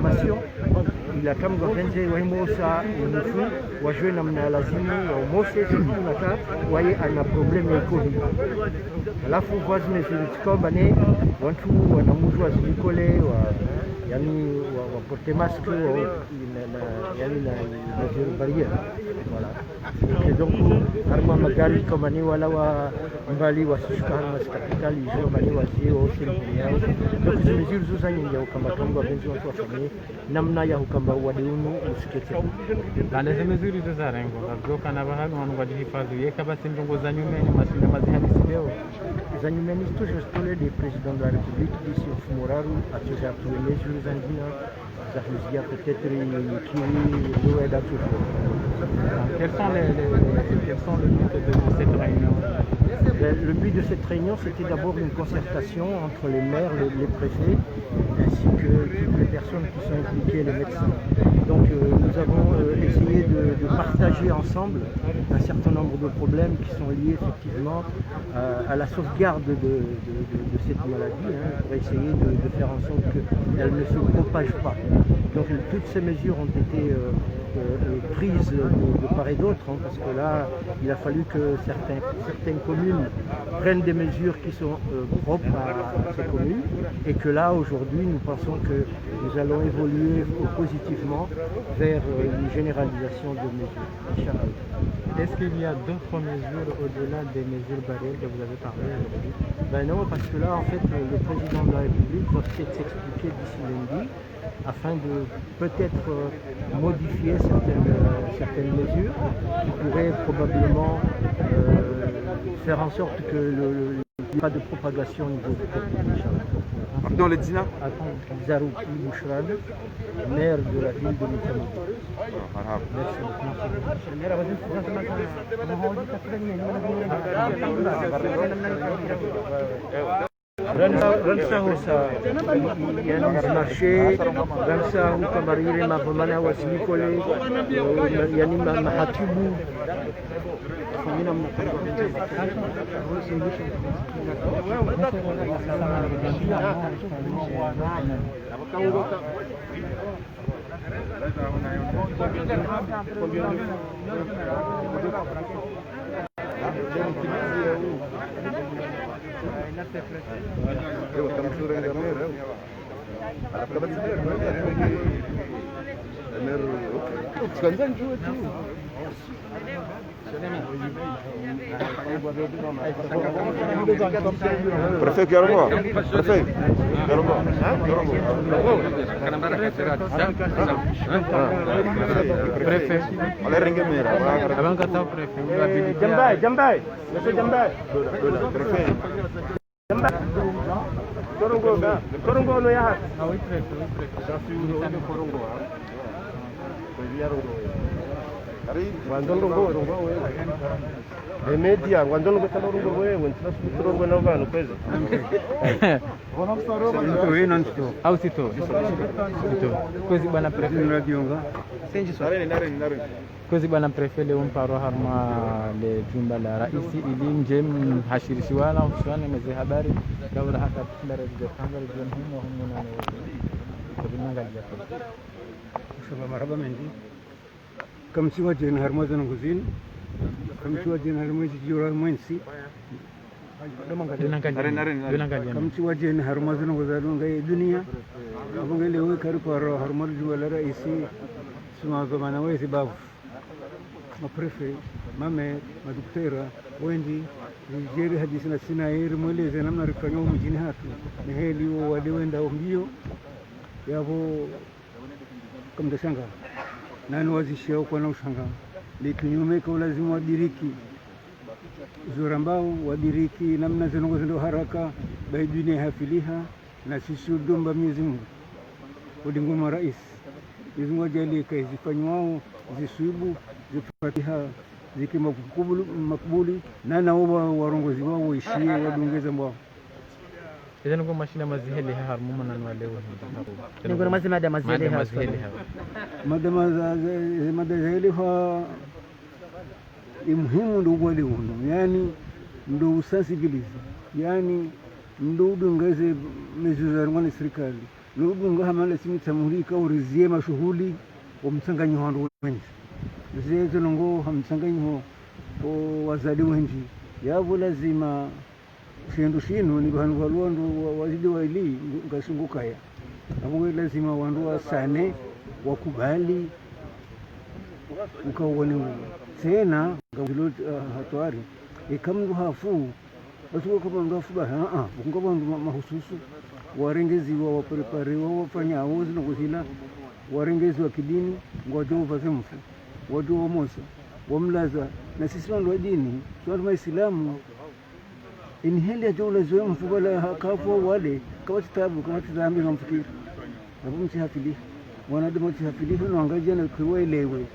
formation ila kama wenze waimosa unufu wajue namna lazima waumose sikunaka waye ana probleme ya COVID. Alafu vazi nezilichikomba ne watu wanamuzwa zilikole yani waporte masque yani na barrière voilà. Et donc harma magari kama ni wala wa mbali wasishuka harma hospitali hizo mbali wasio sehemu. Donc hizo mesures zuzanye ndio kama kama benzi watu wafanye namna ya ukamba wadeunu usikete. Bale hizo mesures hizo za rengo bazoka na bahali wanu wajihifadhi yeka basi ndongo za nyumeni masina mazihadisi leo za nyumeni toujours stole des présidents de la République d'ici au Moraru à ce genre de mesures zangina za hizia peut-être qui doit être toujours. Quels sont le but de cette réunion? Le but de cette réunion, c'était d'abord une concertation entre les maires, les préfets, ainsi que toutes les personnes qui sont impliquées, les médecins. Donc nous avons essayé de partager ensemble un certain nombre de problèmes qui sont liés effectivement à la sauvegarde de cette maladie, pour essayer de faire en sorte qu'elle ne se propage pas. Donc toutes ces mesures ont été prises de part et d'autre, parce que là, il a fallu que certaines communes prennent des mesures qui sont propres à ces communes, et que là, aujourd'hui, nous pensons que nous allons évoluer positivement vers une généralisation de mesures. Est-ce qu'il y a d'autres mesures au-delà des mesures barrières que vous avez parlé aujourd'hui? Ben non, parce que là, en fait, le président de la République va peut-être s'expliquer d'ici lundi, afin de peut-être modifier certaines mesures qui pourraient probablement faire en sorte que il n'y ait pas de propagation au niveau du Covid. Pardon, les dîners? Zarouki Bouchrad, maire de la ville de Mitamoudi. Merci. Ransa yani marché ransa hukamarire mavamana wasinikole yani mahatibu kumina Prefet Garongo. Prefet Garongo. Prefet. Oleh rengemera. Abang kata prefet. Jambai. Monsieur Jambai. Prefet. Jambai. Korongo no ya. Ah oui, prefet. Korongo. Media ngwandolo ngetarongo wewe ntsasuturongo na vanhu kwezi au sito kwezi bwana prefet radionga Senji sware nare kwezi bwana prefet leo mparo harma le jumba la raisi ili njem hashirishwana hususan meze habari dawra haka ndara de kangal jon humo humo na binangalia shaba marhaba mendi kam siwa jen harma zan guzin kam siwa jen harma jira mwensi kam siwa jen harma zan guzalun ga dunia abunga lewe kar paro harma jumba raisi suma zamana wesi babu ma prefet mame maduktera wendi jeri hadisi na sina yeri mweleze namna rifanya mjini hatu ni heli wale wenda mbio yabo kamda shanga nani wazishia kwa na ushanga likinyume kwa lazima wadiriki zura ambao wadiriki namna zinongozo ndo haraka baiduni hafiliha na sisi udumba Mwenyezi Mungu udingoma rais Mwenyezi Mungu ajalie zifanywa zisuibu zifatiha zikima makubuli na nao warongozi wao waishie wadongeza mbao idan ko mashina maziheli har mumma nan wale ni kuna mazima da maziheli ha madama ha muhimu ndo wale huno yani ndo sensibilize yani ndo dongeze mezuzarwa na serikali nubunga hamala simtamulika urizie mashughuli wamsanganyo wandu wengi zezo nongo hamsanganyo wazali wengi yavo lazima shindu shinu ni vanhu valuandu wazidi waili ngasungukaya avo lazima wandu wasane wakubali ukauone tena ngavilo hatwari ikamndu hafu basuka kama ngafu ba bunga bandu mahususu warengeziwa waprepariwa wafanyawo zinokuzila warengeziwa kidini ngwajo vazemfu wajo wamosa wamlaza na sisi wandu wa dini wandu waislamu inheli ya jawla zoe mfu wala hakafu wale kama kitabu kama tizambi ngamfikiri nabu mtihafili wanadamu mtihafili hino angajia na kuwelewe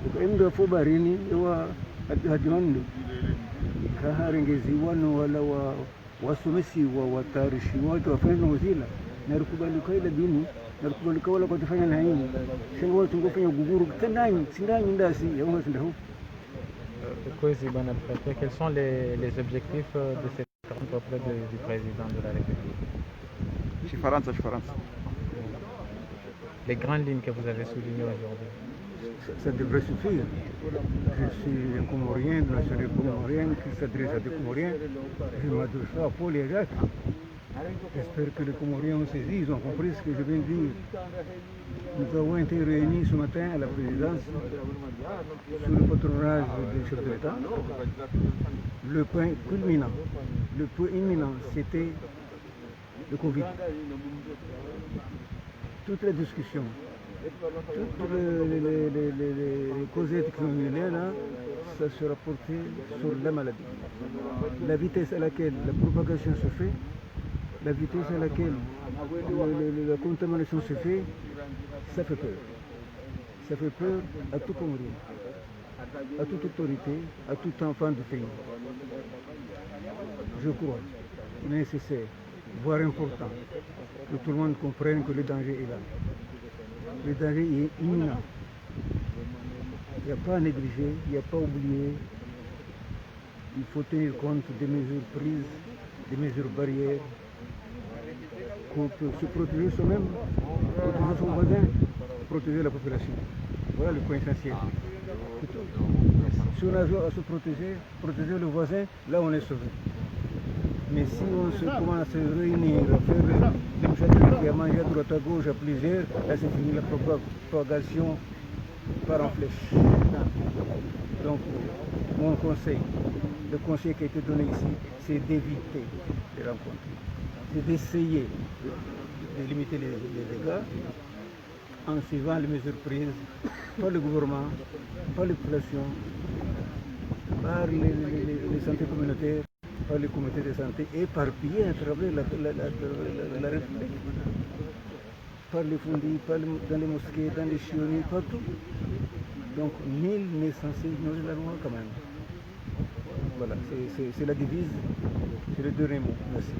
ukaimdu wafu barini wa hadimandu kaharengeziwa no wala wasomesiwa watarishiwa watu wafanya wazila na rukubalika ila dini na rukubalika wala kutafanya na hini shengo watu ngofanya guguru tandanyi sindanyi ndasi yaunga sindahu. Quels sont les objectifs de cette rencontre auprès du président de la République? Les grandes lignes que vous avez soulignées aujourd'hui. Ça devrait suffire. Je suis un Comorien, de nationalité comorienne, qui s'adresse à des Comoriens. Je m'adresse à Paul et à Jacques. J'espère que les Comoriens ont saisi, ils ont compris ce que je viens de dire. Nous avons été réunis ce matin à la présidence sous le patronage du chef de l'État. Le point culminant, le point imminent, c'était le Covid. Toutes les discussions, toutes les causettes qui ont eu lieu là, ça sera porté sur la maladie. La vitesse à laquelle la propagation se fait, la vitesse à laquelle la contamination se fait, ça fait peur. Ça fait peur à tout Comorien, à toute autorité, à tout enfant du pays. Je crois nécessaire, voire important, que tout le monde comprenne que le danger est là. Le danger est imminent. Il n'y a pas à négliger, il n'y a pas à oublier. Il faut tenir compte des mesures prises, des mesures barrières, pour se protéger soi-même, protéger son voisin, protéger la population. Voilà le point essentiel. Si on a à se protéger le voisin, là on est sauvé. Mais si on se commence à se réunir, à faire des mouchades à manger à droite à gauche à plusieurs, là c'est fini la propagation part en flèche. Donc mon conseil, le conseil qui a été donné ici, c'est d'éviter les rencontres. C'est d'essayer de limiter les dégâts en suivant les mesures prises par le gouvernement, par les populations, par les santé communautaires, par les comités de santé, éparpillés à travers la République, par les fondis, dans les mosquées, dans les chionis, partout. Donc nul n'est censé ignorer la loi quand même. Voilà, c'est la devise, c'est le dernier mot. Merci.